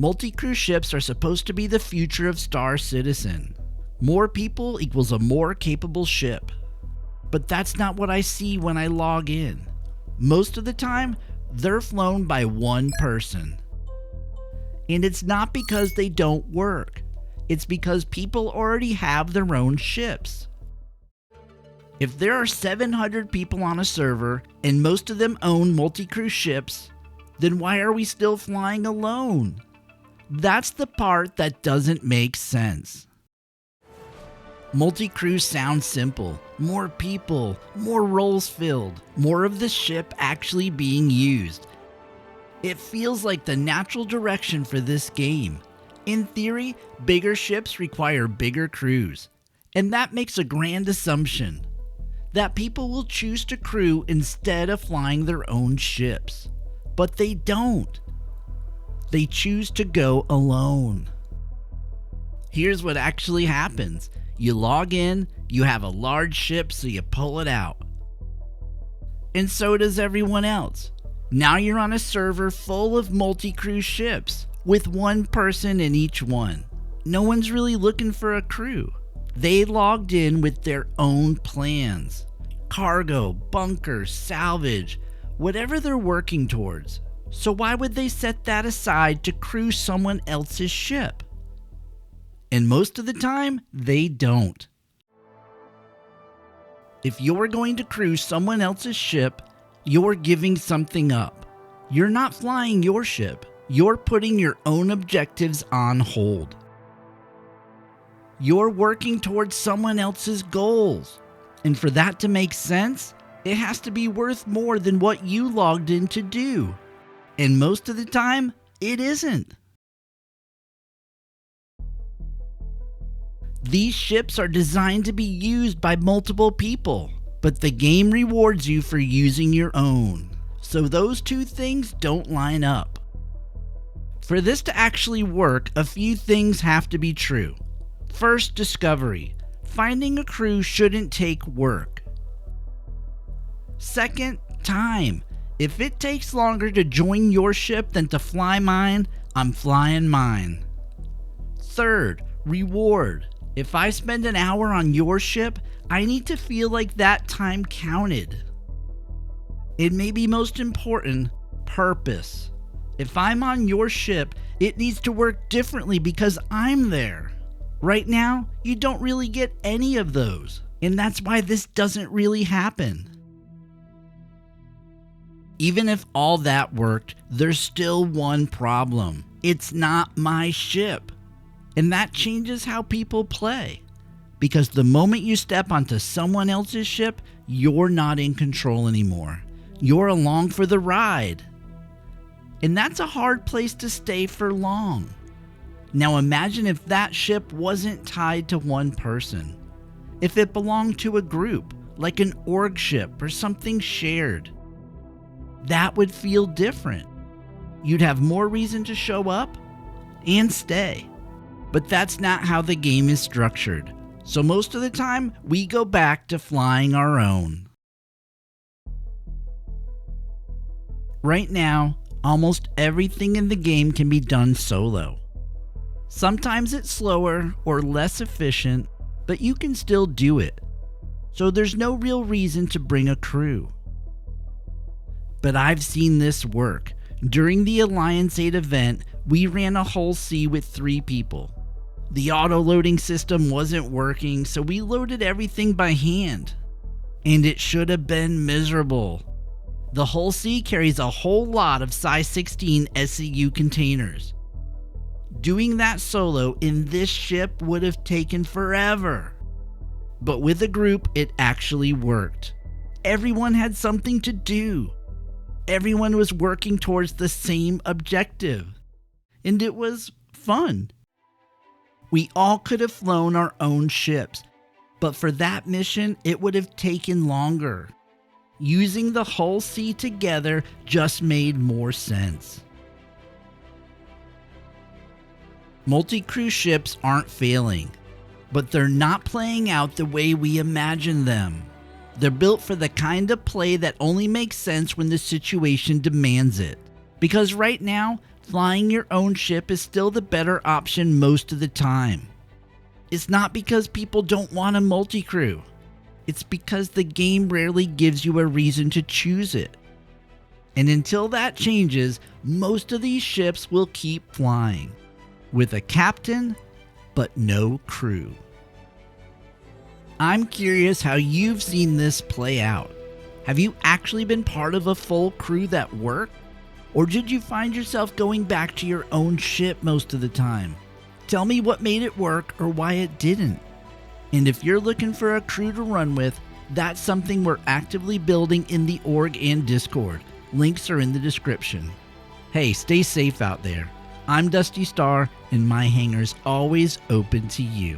Multi-crew ships are supposed to be the future of Star Citizen. More people equals a more capable ship. But that's not what I see when I log in. Most of the time, they're flown by one person. And it's not because they don't work. It's because people already have their own ships. If there are 700 people on a server and most of them own multi-crew ships, then why are we still flying alone? That's the part that doesn't make sense. Multi-crew sounds simple. More people, more roles filled, more of the ship actually being used. It feels like the natural direction for this game. In theory, bigger ships require bigger crews. And that makes a grand assumption that people will choose to crew instead of flying their own ships. But they don't. They choose to go alone. Here's what actually happens. You log in, you have a large ship, so you pull it out. And so does everyone else. Now you're on a server full of multi-crew ships, with one person in each one. No one's really looking for a crew. They logged in with their own plans. Cargo, bunker, salvage, whatever they're working towards. So why would they set that aside to crew someone else's ship? And most of the time, they don't. If you're going to crew someone else's ship, you're giving something up. You're not flying your ship. You're putting your own objectives on hold. You're working towards someone else's goals. And for that to make sense, it has to be worth more than what you logged in to do. And most of the time, it isn't. These ships are designed to be used by multiple people, but the game rewards you for using your own. So those two things don't line up. For this to actually work, a few things have to be true. First, discovery. Finding a crew shouldn't take work. Second, time. If it takes longer to join your ship than to fly mine, I'm flying mine. Third, reward. If I spend an hour on your ship, I need to feel like that time counted. It may be most important, purpose. If I'm on your ship, it needs to work differently because I'm there. Right now, you don't really get any of those, and that's why this doesn't really happen. Even if all that worked, there's still one problem. It's not my ship. And that changes how people play. Because the moment you step onto someone else's ship, you're not in control anymore. You're along for the ride. And that's a hard place to stay for long. Now imagine if that ship wasn't tied to one person. If it belonged to a group, like an org ship or something shared. That would feel different. You'd have more reason to show up and stay. But that's not how the game is structured. So most of the time, we go back to flying our own. Right now, almost everything in the game can be done solo. Sometimes it's slower or less efficient, but you can still do it. So there's no real reason to bring a crew. But I've seen this work. During the Alliance 8 event, we ran a whole sea with 3 people. The auto-loading system wasn't working, so we loaded everything by hand. And it should have been miserable. The Hull C carries a whole lot of size 16 SCU containers. Doing that solo in this ship would have taken forever. But with a group, it actually worked. Everyone had something to do. Everyone was working towards the same objective. And it was fun. We all could have flown our own ships, but for that mission, it would have taken longer. Using the Hull C together just made more sense. Multi-crew ships aren't failing, but they're not playing out the way we imagine them. They're built for the kind of play that only makes sense when the situation demands it. Because right now, flying your own ship is still the better option most of the time. It's not because people don't want a multi-crew. It's because the game rarely gives you a reason to choose it. And until that changes, most of these ships will keep flying, with a captain, but no crew. I'm curious how you've seen this play out. Have you actually been part of a full crew that worked? Or did you find yourself going back to your own ship most of the time? Tell me what made it work or why it didn't. And if you're looking for a crew to run with, that's something we're actively building in the org and Discord. Links are in the description. Hey, stay safe out there. I'm Dusty Star, and my hangar's always open to you.